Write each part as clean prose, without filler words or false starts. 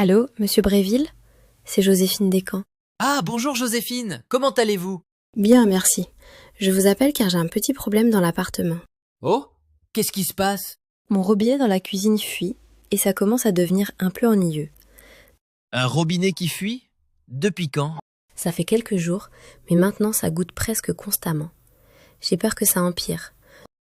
Allô, monsieur Bréville? C'est Joséphine Descamps. Ah, bonjour Joséphine, comment allez-vous? Bien, merci. Je vous appelle car j'ai un petit problème dans l'appartement. Oh, qu'est-ce qui se passe? Mon robinet dans la cuisine fuit et ça commence à devenir un peu ennuyeux. Un robinet qui fuit? Depuis quand? Ça fait quelques jours, mais maintenant ça goutte presque constamment. J'ai peur que ça empire.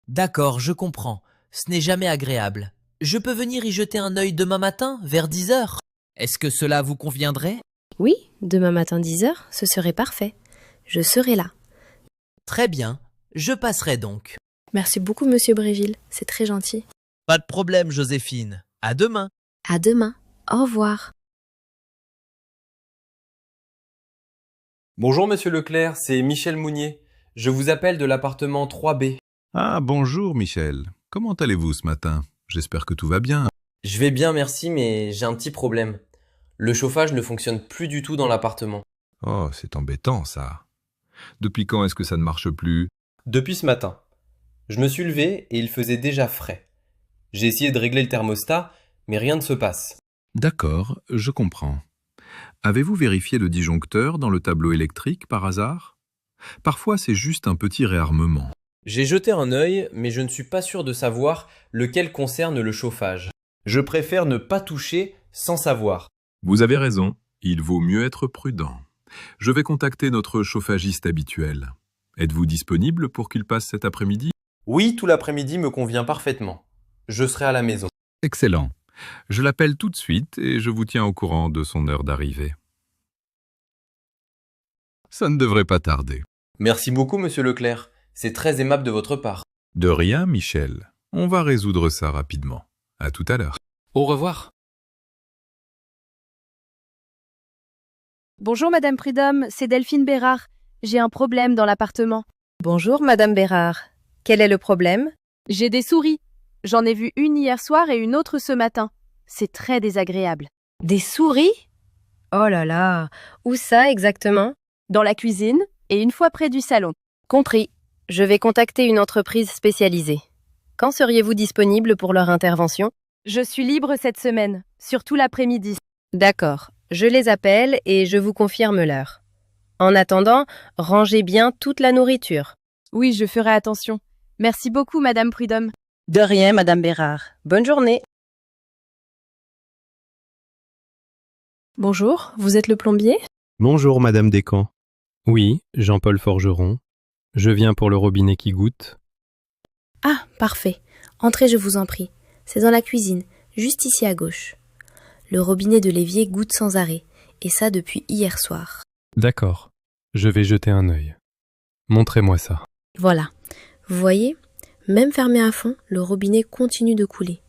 D'accord, je comprends. Ce n'est jamais agréable. Je peux venir y jeter un œil demain matin, vers 10 heures. Est-ce que cela vous conviendrait? Oui, demain matin 10h, ce serait parfait. Je serai là. Très bien, je passerai donc. Merci beaucoup, monsieur Bréville, c'est très gentil. Pas de problème, Joséphine. À demain. À demain. Au revoir. Bonjour Monsieur Leclerc, c'est Michel Mounier. Je vous appelle de l'appartement 3B. Ah, bonjour Michel. Comment allez-vous ce matin? J'espère que tout va bien. Je vais bien, merci, mais j'ai un petit problème. Le chauffage ne fonctionne plus du tout dans l'appartement. Oh, c'est embêtant ça. Depuis quand est-ce que ça ne marche plus? Depuis ce matin. Je me suis levé et il faisait déjà frais. J'ai essayé de régler le thermostat, mais rien ne se passe. D'accord, je comprends. Avez-vous vérifié le disjoncteur dans le tableau électrique par hasard? Parfois, c'est juste un petit réarmement. J'ai jeté un œil, mais je ne suis pas sûr de savoir lequel concerne le chauffage. Je préfère ne pas toucher sans savoir. Vous avez raison, il vaut mieux être prudent. Je vais contacter notre chauffagiste habituel. Êtes-vous disponible pour qu'il passe cet après-midi? Oui, tout l'après-midi me convient parfaitement. Je serai à la maison. Excellent. Je l'appelle tout de suite et je vous tiens au courant de son heure d'arrivée. Ça ne devrait pas tarder. Merci beaucoup, Monsieur Leclerc. C'est très aimable de votre part. De rien, Michel. On va résoudre ça rapidement. À tout à l'heure. Au revoir. Bonjour Madame Prudhomme, c'est Delphine Bérard. J'ai un problème dans l'appartement. Bonjour, madame Bérard. Quel est le problème? J'ai des souris. J'en ai vu une hier soir et une autre ce matin. C'est très désagréable. Des souris? Oh là là. Où ça exactement? Dans la cuisine et une fois près du salon. Compris. Je vais contacter une entreprise spécialisée. Quand seriez-vous disponible pour leur intervention? Je suis libre cette semaine, surtout l'après-midi. D'accord. Je les appelle et je vous confirme l'heure. En attendant, rangez bien toute la nourriture. Oui, je ferai attention. Merci beaucoup Madame Prudhomme. De rien, madame Bérard. Bonne journée. Bonjour, vous êtes le plombier? Bonjour, Madame Descamps. Oui, Jean-Paul Forgeron. Je viens pour le robinet qui goutte. Ah, parfait. Entrez, je vous en prie. C'est dans la cuisine, juste ici à gauche. Le robinet de l'évier goutte sans arrêt, et ça depuis hier soir. D'accord. Je vais jeter un œil. Montrez-moi ça. Voilà. Vous voyez, même fermé à fond, le robinet continue de couler.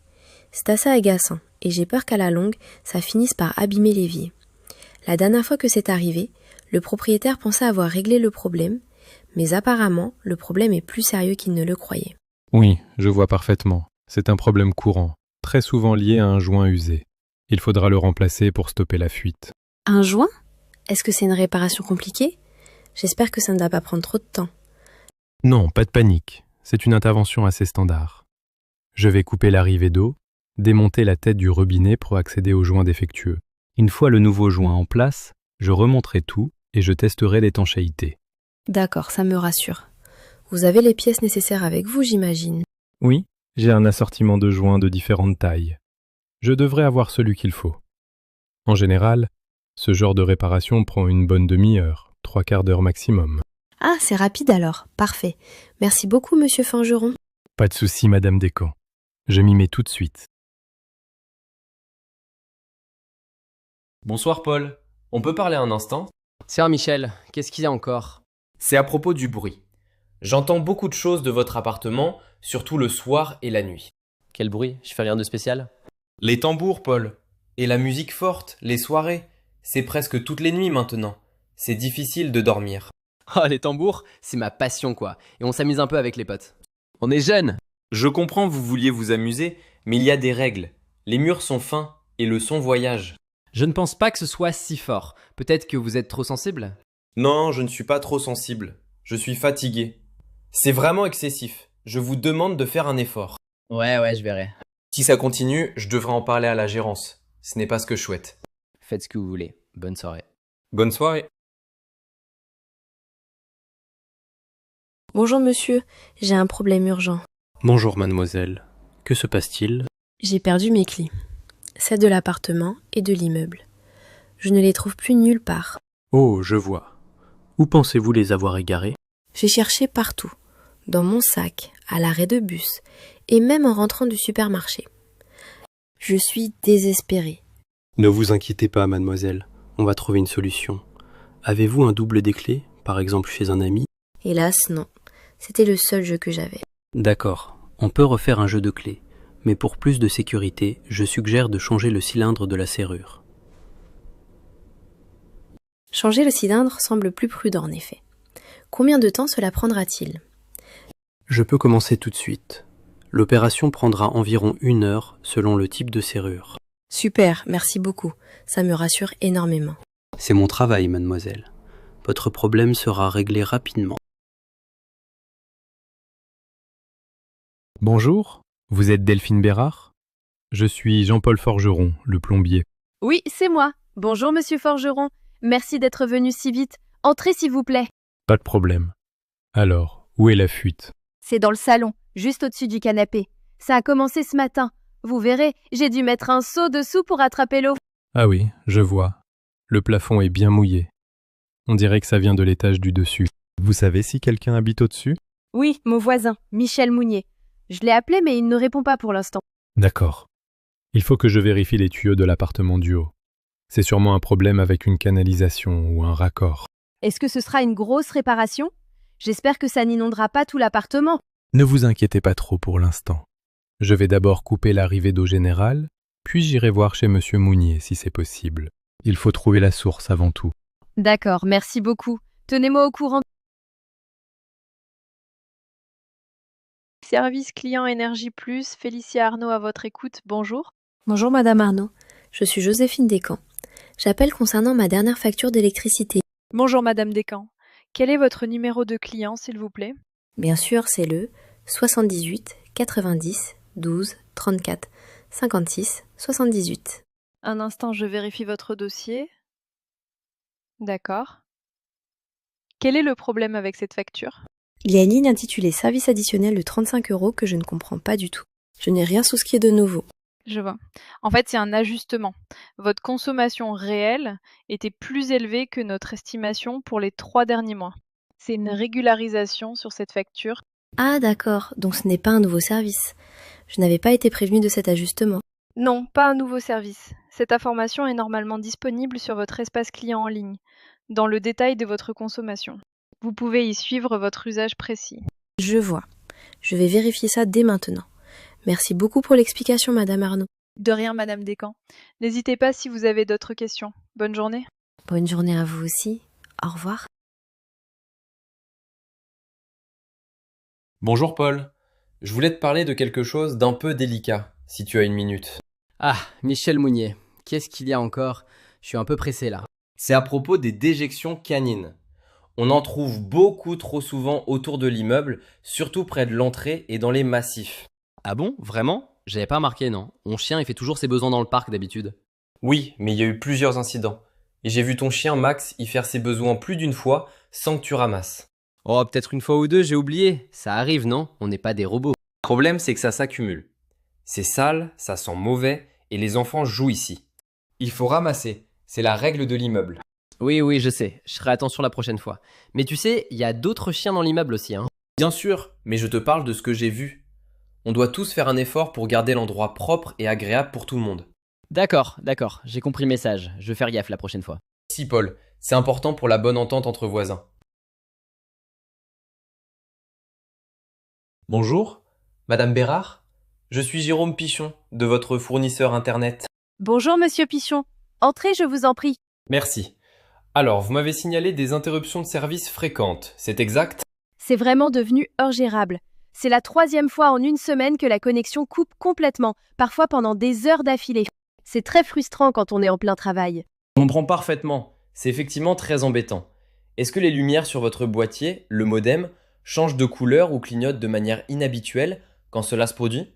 C'est assez agaçant, et j'ai peur qu'à la longue, ça finisse par abîmer l'évier. La dernière fois que c'est arrivé, le propriétaire pensait avoir réglé le problème, mais apparemment, le problème est plus sérieux qu'il ne le croyait. Oui, je vois parfaitement. C'est un problème courant, très souvent lié à un joint usé. Il faudra le remplacer pour stopper la fuite. Un joint? Est-ce que c'est une réparation compliquée? J'espère que ça ne va pas prendre trop de temps. Non, pas de panique. C'est une intervention assez standard. Je vais couper l'arrivée d'eau, démonter la tête du robinet pour accéder au joint défectueux. Une fois le nouveau joint en place, je remonterai tout et je testerai l'étanchéité. D'accord, ça me rassure. Vous avez les pièces nécessaires avec vous, j'imagine. Oui, j'ai un assortiment de joints de différentes tailles. Je devrais avoir celui qu'il faut. En général, ce genre de réparation prend une bonne demi-heure, 3/4 d'heure maximum. Ah, c'est rapide alors. Parfait. Merci beaucoup, monsieur Forgeron. Pas de souci, Madame Descamps. Je m'y mets tout de suite. Bonsoir Paul. On peut parler un instant? Tiens Michel, qu'est-ce qu'il y a encore? C'est à propos du bruit. J'entends beaucoup de choses de votre appartement, surtout le soir et la nuit. Quel bruit? Je fais rien de spécial. Les tambours, Paul. Et la musique forte, les soirées. C'est presque toutes les nuits maintenant. C'est difficile de dormir. Oh les tambours, c'est ma passion quoi. Et on s'amuse un peu avec les potes. On est jeunes. Je comprends vous vouliez vous amuser, mais il y a des règles. Les murs sont fins et le son voyage. Je ne pense pas que ce soit si fort. Peut-être que vous êtes trop sensible? Non, je ne suis pas trop sensible. Je suis fatigué. C'est vraiment excessif. Je vous demande de faire un effort. Ouais, je verrai. Si ça continue, je devrais en parler à la gérance. Ce n'est pas ce que je souhaite. Faites ce que vous voulez. Bonne soirée. Bonne soirée. Bonjour monsieur, j'ai un problème urgent. Bonjour mademoiselle. Que se passe-t-il? J'ai perdu mes clés, celles de l'appartement et de l'immeuble. Je ne les trouve plus nulle part. Oh, je vois. Où pensez-vous les avoir égarées? J'ai cherché partout, dans mon sac, à l'arrêt de bus, et même en rentrant du supermarché. Je suis désespérée. Ne vous inquiétez pas, mademoiselle. On va trouver une solution. Avez-vous un double des clés, par exemple chez un ami? Hélas, non. C'était le seul jeu que j'avais. D'accord. On peut refaire un jeu de clés. Mais pour plus de sécurité, je suggère de changer le cylindre de la serrure. Changer le cylindre semble plus prudent en effet. Combien de temps cela prendra-t-il? Je peux commencer tout de suite. L'opération prendra environ 1 heure selon le type de serrure. Super, merci beaucoup. Ça me rassure énormément. C'est mon travail, mademoiselle. Votre problème sera réglé rapidement. Bonjour, vous êtes Delphine Bérard? Je suis Jean-Paul Forgeron, le plombier. Oui, c'est moi. Bonjour, monsieur Forgeron. Merci d'être venu si vite. Entrez, s'il vous plaît. Pas de problème. Alors, où est la fuite? C'est dans le salon, juste au-dessus du canapé. Ça a commencé ce matin. Vous verrez, j'ai dû mettre un seau dessous pour attraper l'eau. Ah oui, je vois. Le plafond est bien mouillé. On dirait que ça vient de l'étage du dessus. Vous savez si quelqu'un habite au-dessus? Oui, mon voisin, Michel Mounier. Je l'ai appelé, mais il ne répond pas pour l'instant. D'accord. Il faut que je vérifie les tuyaux de l'appartement du haut. C'est sûrement un problème avec une canalisation ou un raccord. Est-ce que ce sera une grosse réparation? J'espère que ça n'inondera pas tout l'appartement. Ne vous inquiétez pas trop pour l'instant. Je vais d'abord couper l'arrivée d'eau générale, puis j'irai voir chez Monsieur Mounier si c'est possible. Il faut trouver la source avant tout. D'accord, merci beaucoup. Tenez-moi au courant. Service client Énergie Plus, Félicia Arnaud à votre écoute, bonjour. Bonjour Madame Arnaud, je suis Joséphine Descamps. J'appelle concernant ma dernière facture d'électricité. Bonjour Madame Descamps. Quel est votre numéro de client, s'il vous plaît? Bien sûr, c'est le 78 90 12 34 56 78. Un instant, je vérifie votre dossier. D'accord. Quel est le problème avec cette facture? Il y a une ligne intitulée Service additionnel de 35 € que je ne comprends pas du tout. Je n'ai rien souscrit de nouveau. Je vois. En fait, c'est un ajustement. Votre consommation réelle était plus élevée que notre estimation pour les 3 derniers mois. C'est une régularisation sur cette facture. Ah d'accord, donc ce n'est pas un nouveau service. Je n'avais pas été prévenue de cet ajustement. Non, pas un nouveau service. Cette information est normalement disponible sur votre espace client en ligne, dans le détail de votre consommation. Vous pouvez y suivre votre usage précis. Je vois. Je vais vérifier ça dès maintenant. Merci beaucoup pour l'explication, Madame Arnaud. De rien, Madame Descamps. N'hésitez pas si vous avez d'autres questions. Bonne journée. Bonne journée à vous aussi. Au revoir. Bonjour Paul. Je voulais te parler de quelque chose d'un peu délicat, si tu as une minute. Ah, Michel Mounier. Qu'est-ce qu'il y a encore? Je suis un peu pressé là. C'est à propos des déjections canines. On en trouve beaucoup trop souvent autour de l'immeuble, surtout près de l'entrée et dans les massifs. Ah bon? Vraiment? J'avais pas remarqué, non. Mon chien, il fait toujours ses besoins dans le parc d'habitude. Oui, mais il y a eu plusieurs incidents. Et j'ai vu ton chien Max y faire ses besoins plus d'une fois sans que tu ramasses. Oh, peut-être une fois ou deux, j'ai oublié. Ça arrive, non? On n'est pas des robots. Le problème, c'est que ça s'accumule. C'est sale, ça sent mauvais, et les enfants jouent ici. Il faut ramasser, c'est la règle de l'immeuble. Oui, je sais. Je ferai attention la prochaine fois. Mais tu sais, il y a d'autres chiens dans l'immeuble aussi, hein. Bien sûr, mais je te parle de ce que j'ai vu. On doit tous faire un effort pour garder l'endroit propre et agréable pour tout le monde. D'accord, j'ai compris le message. Je vais faire gaffe la prochaine fois. Si Paul, c'est important pour la bonne entente entre voisins. Bonjour, Madame Bérard. Je suis Jérôme Pichon, de votre fournisseur internet. Bonjour, monsieur Pichon. Entrez, je vous en prie. Merci. Alors, vous m'avez signalé des interruptions de service fréquentes, c'est exact? C'est vraiment devenu ingérable. C'est la 3e fois en une semaine que la connexion coupe complètement, parfois pendant des heures d'affilée. C'est très frustrant quand on est en plein travail. Je comprends parfaitement. C'est effectivement très embêtant. Est-ce que les lumières sur votre boîtier, le modem, changent de couleur ou clignotent de manière inhabituelle quand cela se produit?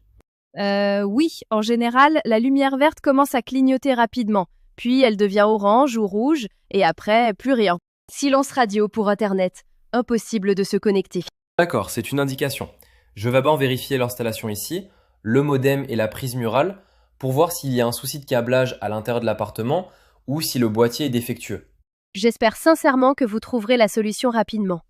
Oui, en général, la lumière verte commence à clignoter rapidement, puis elle devient orange ou rouge, et après, plus rien. Silence radio pour Internet. Impossible de se connecter. D'accord, c'est une indication. Je vais d'abord vérifier l'installation ici, le modem et la prise murale, pour voir s'il y a un souci de câblage à l'intérieur de l'appartement ou si le boîtier est défectueux. J'espère sincèrement que vous trouverez la solution rapidement.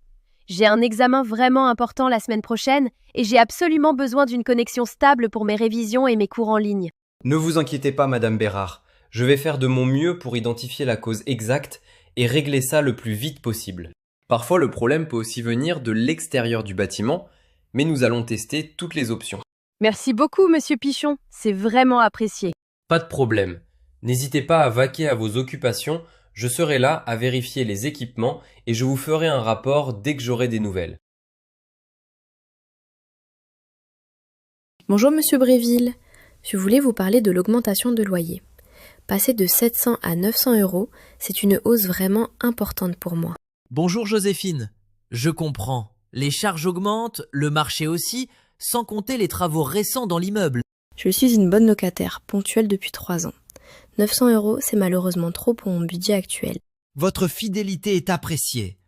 J'ai un examen vraiment important la semaine prochaine et j'ai absolument besoin d'une connexion stable pour mes révisions et mes cours en ligne. Ne vous inquiétez pas, Madame Bérard. Je vais faire de mon mieux pour identifier la cause exacte et régler ça le plus vite possible. Parfois, le problème peut aussi venir de l'extérieur du bâtiment, mais nous allons tester toutes les options. Merci beaucoup, Monsieur Pichon. C'est vraiment apprécié. Pas de problème. N'hésitez pas à vaquer à vos occupations. Je serai là à vérifier les équipements et je vous ferai un rapport dès que j'aurai des nouvelles. Bonjour Monsieur Bréville, je voulais vous parler de l'augmentation de loyer. Passer de 700 à 900 euros, c'est une hausse vraiment importante pour moi. Bonjour Joséphine. Je comprends. Les charges augmentent, le marché aussi, sans compter les travaux récents dans l'immeuble. Je suis une bonne locataire, ponctuelle depuis 3 ans. 900 euros, c'est malheureusement trop pour mon budget actuel. Votre fidélité est appréciée.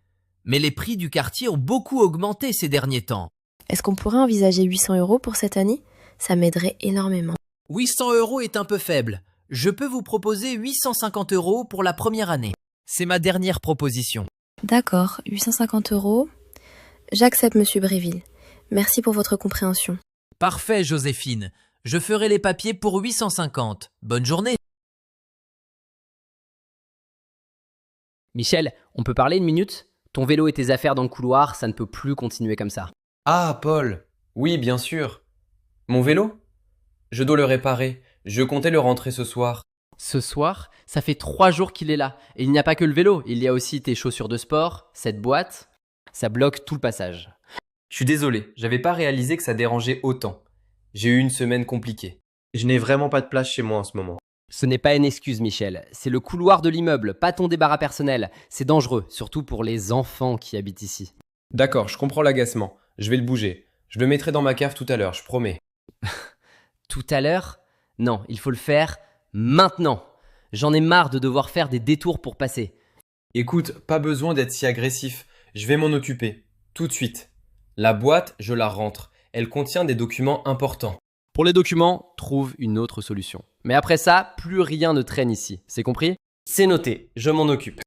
Mais les prix du quartier ont beaucoup augmenté ces derniers temps. Est-ce qu'on pourrait envisager 800 euros pour cette année? Ça m'aiderait énormément. 800 euros est un peu faible. Je peux vous proposer 850 euros pour la première année. C'est ma dernière proposition. D'accord, 850 euros. J'accepte Monsieur Bréville. Merci pour votre compréhension. Parfait Joséphine. Je ferai les papiers pour 850. Bonne journée. Michel, on peut parler une minute? Ton vélo et tes affaires dans le couloir, ça ne peut plus continuer comme ça. Ah, Paul. Oui, bien sûr. Mon vélo? Je dois le réparer. Je comptais le rentrer ce soir. Ce soir, ça fait 3 jours qu'il est là. Et il n'y a pas que le vélo, il y a aussi tes chaussures de sport, cette boîte. Ça bloque tout le passage. Je suis désolé, j'avais pas réalisé que ça dérangeait autant. J'ai eu une semaine compliquée. Je n'ai vraiment pas de place chez moi en ce moment. Ce n'est pas une excuse, Michel. C'est le couloir de l'immeuble, pas ton débarras personnel. C'est dangereux, surtout pour les enfants qui habitent ici. D'accord, je comprends l'agacement. Je vais le bouger. Je le mettrai dans ma cave tout à l'heure, je promets. Tout à l'heure? Non, il faut le faire maintenant. J'en ai marre de devoir faire des détours pour passer. Écoute, pas besoin d'être si agressif. Je vais m'en occuper. Tout de suite. La boîte, je la rentre. Elle contient des documents importants. Pour les documents, trouve une autre solution. Mais après ça, plus rien ne traîne ici. C'est compris? C'est noté, je m'en occupe.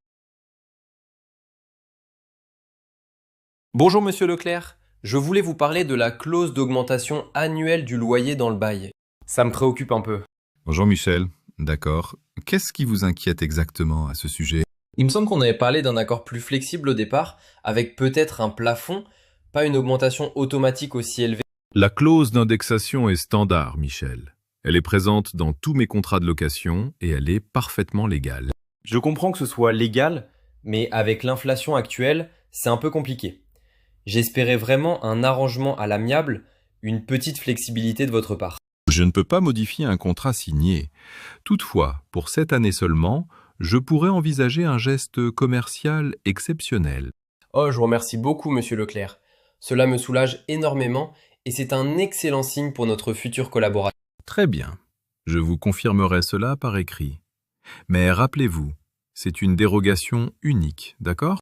Bonjour Monsieur Leclerc. Je voulais vous parler de la clause d'augmentation annuelle du loyer dans le bail. Ça me préoccupe un peu. Bonjour Michel, d'accord. Qu'est-ce qui vous inquiète exactement à ce sujet? Il me semble qu'on avait parlé d'un accord plus flexible au départ, avec peut-être un plafond, pas une augmentation automatique aussi élevée. La clause d'indexation est standard, Michel. Elle est présente dans tous mes contrats de location et elle est parfaitement légale. Je comprends que ce soit légal, mais avec l'inflation actuelle, c'est un peu compliqué. J'espérais vraiment un arrangement à l'amiable, une petite flexibilité de votre part. Je ne peux pas modifier un contrat signé. Toutefois, pour cette année seulement, je pourrais envisager un geste commercial exceptionnel. Oh, je vous remercie beaucoup, Monsieur Leclerc. Cela me soulage énormément et c'est un excellent signe pour notre future collaboration. Très bien. Je vous confirmerai cela par écrit. Mais rappelez-vous, c'est une dérogation unique, d'accord ?